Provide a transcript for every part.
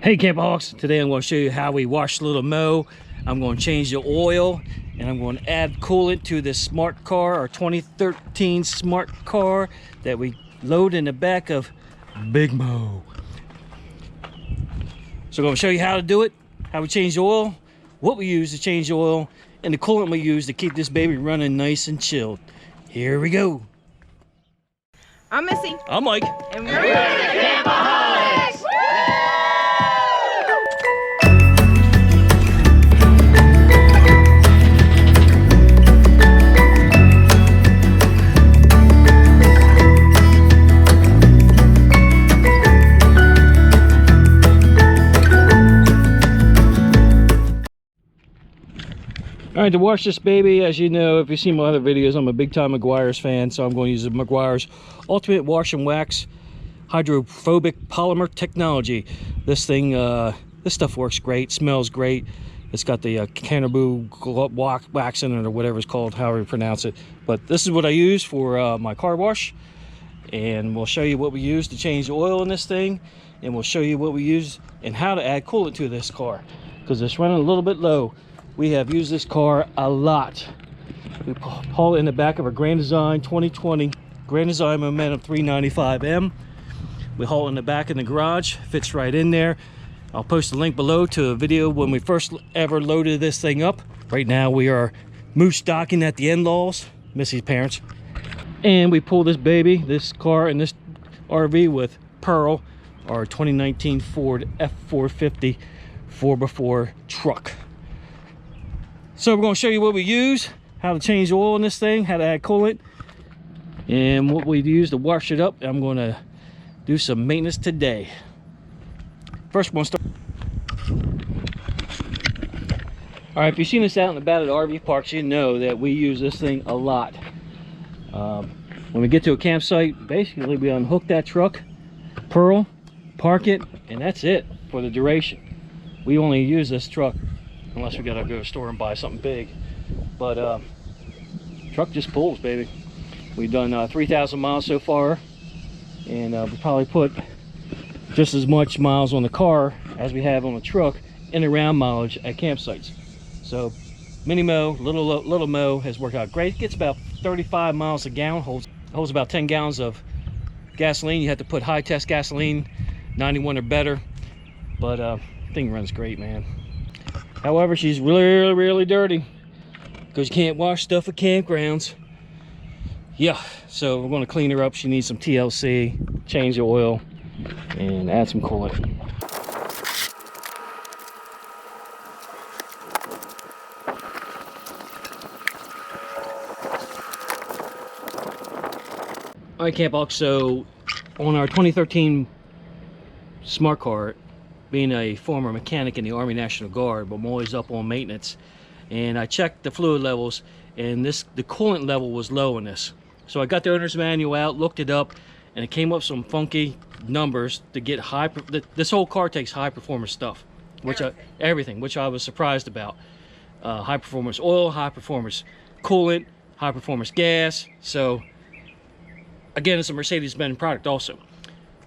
Hey Campoholics, today I'm going to show you how we wash the little mow. I'm going to change the oil and I'm going to add coolant to this smart car, our 2013 smart car that we load in the back of Big Mo. So I'm going to show you how to do it, how we change the oil, what we use to change the oil, and the coolant we use to keep this baby running nice and chilled. Here we go. I'm Missy. I'm Mike. And we're the Campoholics! All right, to wash this baby, as you know, if you've seen my other videos, I'm a big time Meguiar's fan, so I'm going to use the Meguiar's Ultimate Wash and Wax Hydrophobic Polymer Technology. This thing, this stuff works great, smells great. It's got the cannabis wax in it, or whatever it's called, however you pronounce it. But this is what I use for my car wash, and we'll show you what we use to change the oil in this thing, and we'll show you what we use and how to add coolant to this car, because it's running a little bit low. We have used this car a lot. We haul it in the back of a Grand Design 2020 Grand Design Momentum 395M. We haul it in the back in the garage, fits right in there. I'll post a link below to a video when we first ever loaded this thing up. Right now we are moose docking at the in-laws, Missy's parents. And we pull this baby, this car and this RV with Pearl, our 2019 Ford F450 4x4 truck. So we're going to show you what we use, how to change the oil in this thing, how to add coolant, and what we use to wash it up. I'm going to do some maintenance today. First, we're going to start. All right, if you've seen us out and about at RV parks, you know that we use this thing a lot. When we get to a campsite, basically we unhook that truck, Pearl, park it, and that's it for the duration. We only use this truck unless we gotta go to a store and buy something big, but truck just pulls, baby. We've done 3,000 miles so far, and we probably put just as much miles on the car as we have on the truck in around mileage at campsites. So mini mow, little mow has worked out great. It gets about 35 miles a gallon, holds about 10 gallons of gasoline. You have to put high test gasoline, 91 or better, but thing runs great, man. However, she's really dirty because you can't wash stuff at campgrounds. Yeah, so we're going to clean her up. She needs some TLC, change the oil, and add some coolant. All right, Campoholics, so on our 2013 smart car, being a former mechanic in the Army National Guard, but I'm always up on maintenance, and I checked the fluid levels, and the coolant level was low in this. So I got the owner's manual out, looked it up, and it came up some funky numbers to get high. This whole car takes high performance stuff, which everything, which I was surprised about. High performance oil, high performance coolant, high performance gas. So again, it's a Mercedes-Benz product also.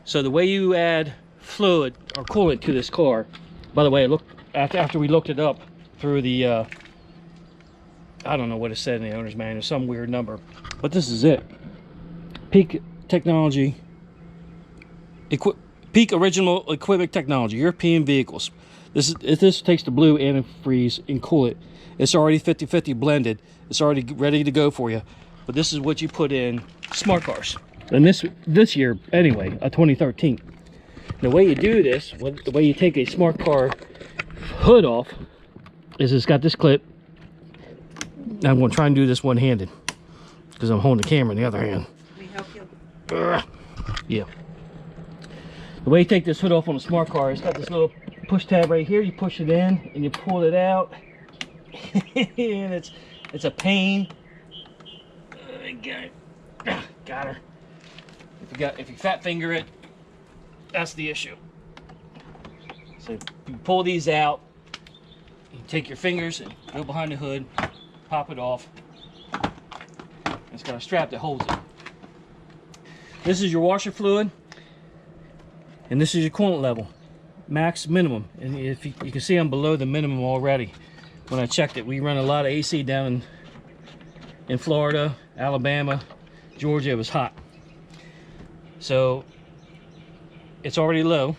So the way you add fluid or coolant to this car, by the way, after we looked it up through the I don't know what it said in the owner's manual, some weird number, but this is it. Peak technology, peak original equipment technology, European vehicles. This takes the blue antifreeze and cool it. It's already 50-50 blended. It's already ready to go for you. But this is what you put in smart cars, and this year anyway, a 2013. The way you do this, the way you take a smart car hood off, is it's got this clip. Now I'm going to try and do this one-handed because I'm holding the camera in the other hand. Let me help you. Yeah. The way you take this hood off on a smart car, it's got this little push tab right here. You push it in and you pull it out, and it's a pain. Got her. If you fat finger it, that's the issue. So you pull these out, you take your fingers and go behind the hood, pop it off. It's got a strap that holds it. This is your washer fluid, and this is your coolant level. max minimum, and if you can see I'm below the minimum already. When I checked it, we run a lot of AC down in Florida, Alabama, Georgia. It was hot, so it's already low.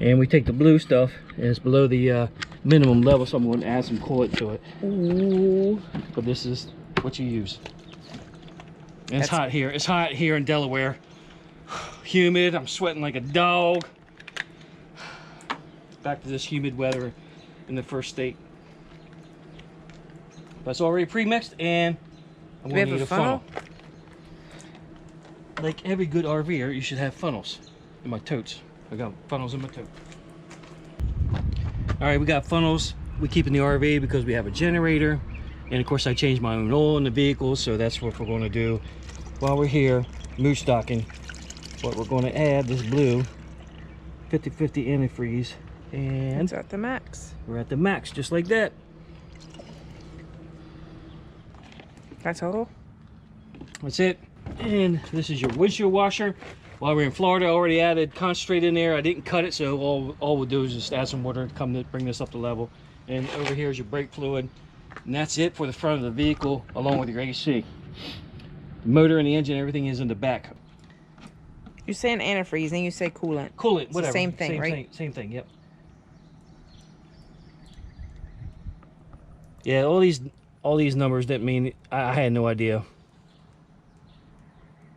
And we take the blue stuff, and it's below the minimum level, so I'm going to add some coolant to it. Ooh. But this is what you use. And it's hot here. It's hot here in Delaware. Humid. I'm sweating like a dog. Back to this humid weather in the first state. But it's already pre-mixed, and I'm going to need a funnel. Like every good RVer, you should have funnels. In my totes, I got funnels in my tote. All right, we got funnels. We keep in the RV because we have a generator, and of course I changed my own oil in the vehicle, so that's what we're going to do while we're here moose stocking. But we're going to add this blue 50/50 antifreeze, and it's at the max. We're at the max, just like that. That's total. That's it. And this is your windshield washer. While we're in Florida, I already added concentrate in there. I didn't cut it, so all we'll do is just add some water to bring this up to level. And over here is your brake fluid. And that's it for the front of the vehicle, along with your AC. The motor and the engine, everything is in the back. You're saying antifreeze and you say coolant. Coolant, it's whatever. The same thing, right? Same thing, yep. Yeah, all these numbers didn't mean, I had no idea.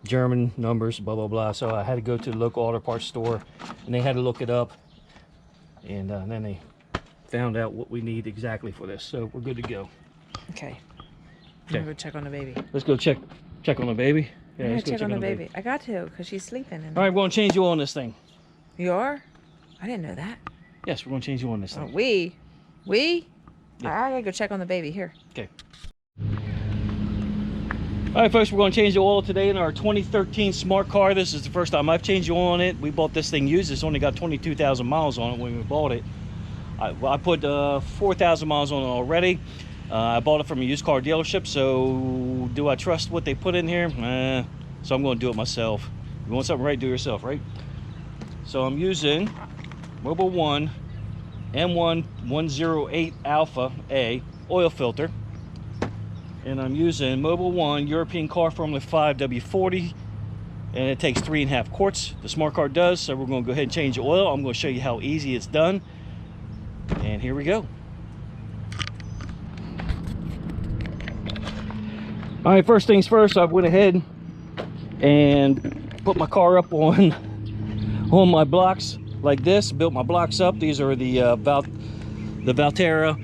German numbers, blah blah blah. So I had to go to the local auto parts store, and they had to look it up, and then they found out what we need exactly for this. So we're good to go. Okay. I'm gonna go check on the baby. Let's go check on the baby. Yeah, let's go check on the baby. I got to, because she's sleeping. All right, we're gonna change you on this thing. You are? I didn't know that. Yes, we're gonna change you on this thing. We? Yeah. I gotta go check on the baby. Here. Okay. All right, folks, we're going to change the oil today in our 2013 Smart Car. This is the first time I've changed the oil on it. We bought this thing used. It's only got 22,000 miles on it when we bought it. I put 4,000 miles on it already. I bought it from a used car dealership, so do I trust what they put in here? So I'm going to do it myself. You want something right, do it yourself, right? So I'm using Mobil 1 M1 108 Alpha A oil filter. And I'm using Mobil 1 European Car Formula 5 W40, and it takes 3.5 quarts. The Smart Car does, so we're going to go ahead and change the oil. I'm going to show you how easy it's done, and here we go. All right, first things first, I went ahead and put my car up on my blocks like this. Built my blocks up. These are the Valterra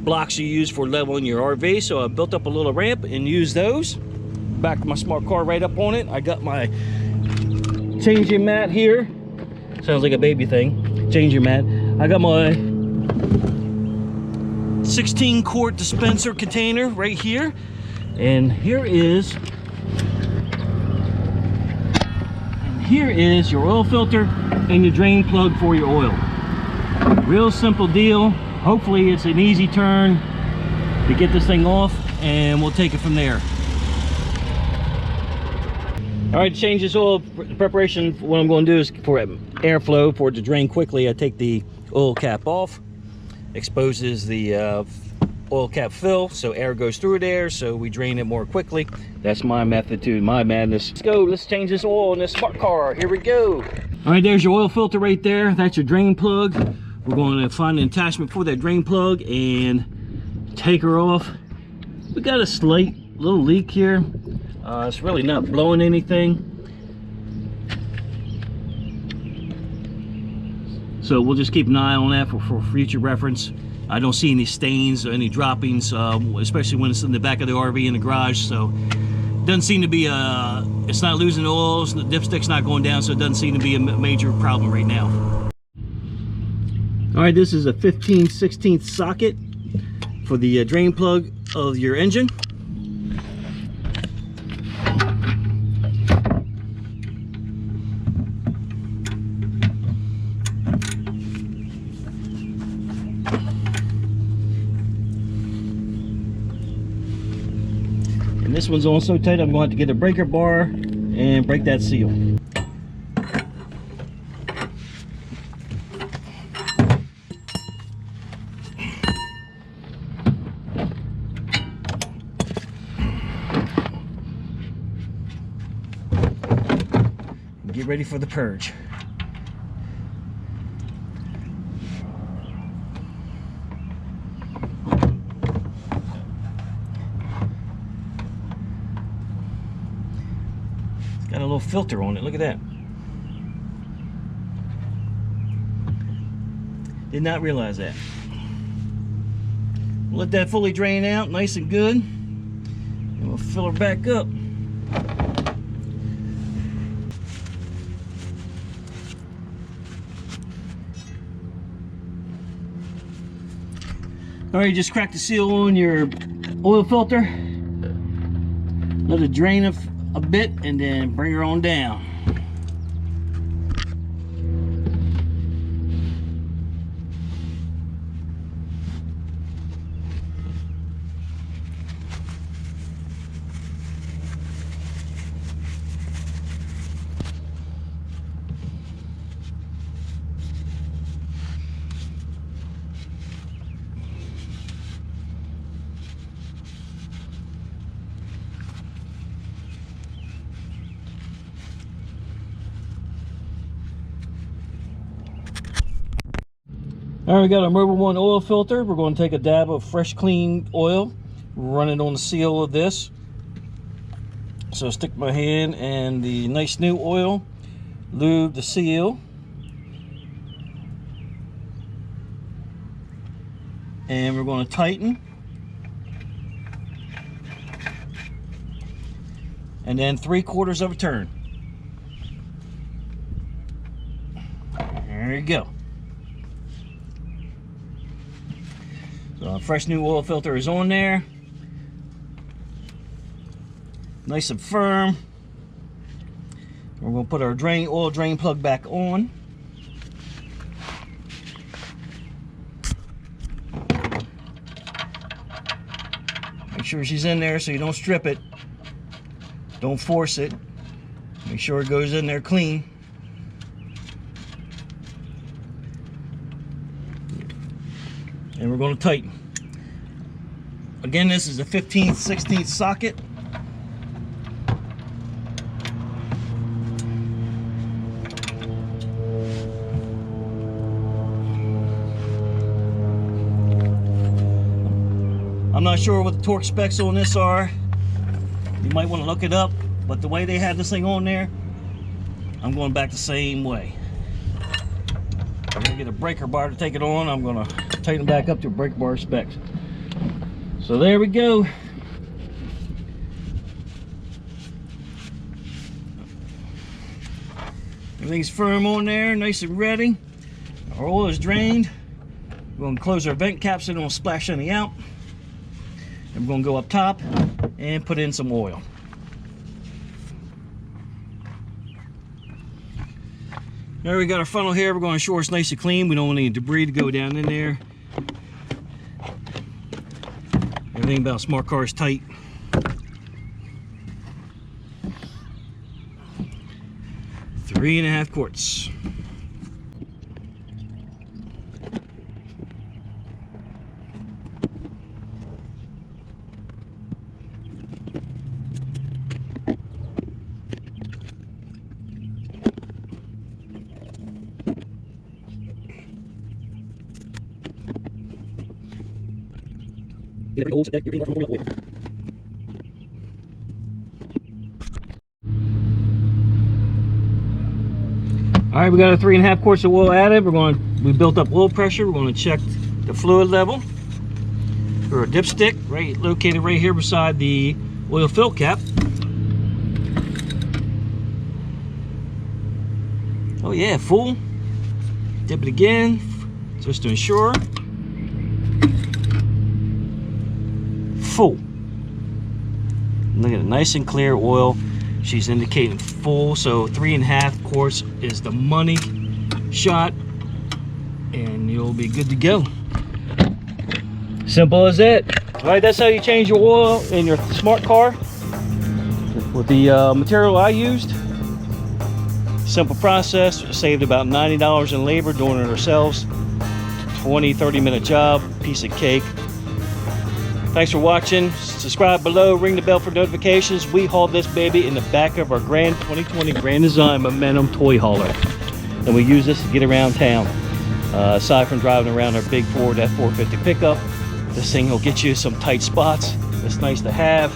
blocks you use for leveling your RV. So I built up a little ramp and used those. Back to my Smart Car right up on it. I got my changing mat here. Sounds like a baby thing. Changing mat. I got my 16 quart dispenser container right here. And here is your oil filter and your drain plug for your oil. Real simple deal. Hopefully it's an easy turn to get this thing off, and we'll take it from there. All right, to change this oil preparation, what I'm going to do is for airflow, for it to drain quickly, I take the oil cap off, exposes the oil cap fill so air goes through there, so we drain it more quickly. That's my method to my madness. Let's go, let's change this oil in this Smart Car. Here we go. All right, there's your oil filter right there. That's your drain plug. We're going to find an attachment for that drain plug and take her off. We got a slight little leak here. It's really not blowing anything, so we'll just keep an eye on that for future reference. I don't see any stains or any droppings, especially when it's in the back of the RV in the garage. So doesn't seem to be it's not losing oil, the dipstick's not going down, so it doesn't seem to be a major problem right now. All right, this is a 15/16 socket for the drain plug of your engine. And this one's on so tight, I'm going to have to get a breaker bar and break that seal. get ready for the purge. It's got a little filter on it, look at that. Did not realize that. Let that fully drain out, nice and good. And we'll fill her back up. All right, you just crack the seal on your oil filter. Let it drain a bit and then bring her on down. All right, we got our Mobile One oil filter. We're going to take a dab of fresh, clean oil, run it on the seal of this. So stick my hand and the nice new oil, lube the seal, and we're going to tighten, and then 3/4 of a turn. There you go. So a fresh new oil filter is on there. Nice and firm. We're going to put our oil drain plug back on. Make sure she's in there so you don't strip it. Don't force it. Make sure it goes in there clean. And we're going to tighten. Again, this is a 15th, 16th socket. I'm not sure what the torque specs on this are. You might want to look it up, but the way they have this thing on there, I'm going back the same way. I'm going to get a breaker bar to take it on. I'm going to tighten back up to breaker bar specs. So there we go. Everything's firm on there, nice and ready. Our oil is drained. We're going to close our vent cap so it don't splash any out. And we're going to go up top and put in some oil. There we got our funnel here. We're going to ensure it's nice and clean. We don't want any debris to go down in there. Everything about Smart Car is tight. Three and a half quarts. All right, we got our 3.5 quarts of oil added. We built up oil pressure. We're going to check the fluid level for a dipstick, right located right here beside the oil fill cap. Oh yeah, full. Dip it again, just to ensure. Full. Look at it, nice and clear oil. She's indicating full, so 3.5 quarts is the money shot, and you'll be good to go. Simple as that. All right, that's how you change your oil in your Smart Car with the material I used. Simple process. Saved about $90 in labor doing it ourselves. 20-30 minute job, piece of cake. Thanks for watching. Subscribe below, ring the bell for notifications. We haul this baby in the back of our Grand 2020 Grand Design Momentum toy hauler. And we use this to get around town. Aside from driving around our big Ford F450 pickup, this thing will get you some tight spots. It's nice to have.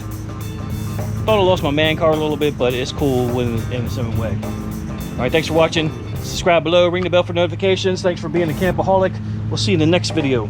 Thought I lost my man car a little bit, but it's cool when in its own way. All right, thanks for watching. Subscribe below, ring the bell for notifications. Thanks for being a Campoholic. We'll see you in the next video.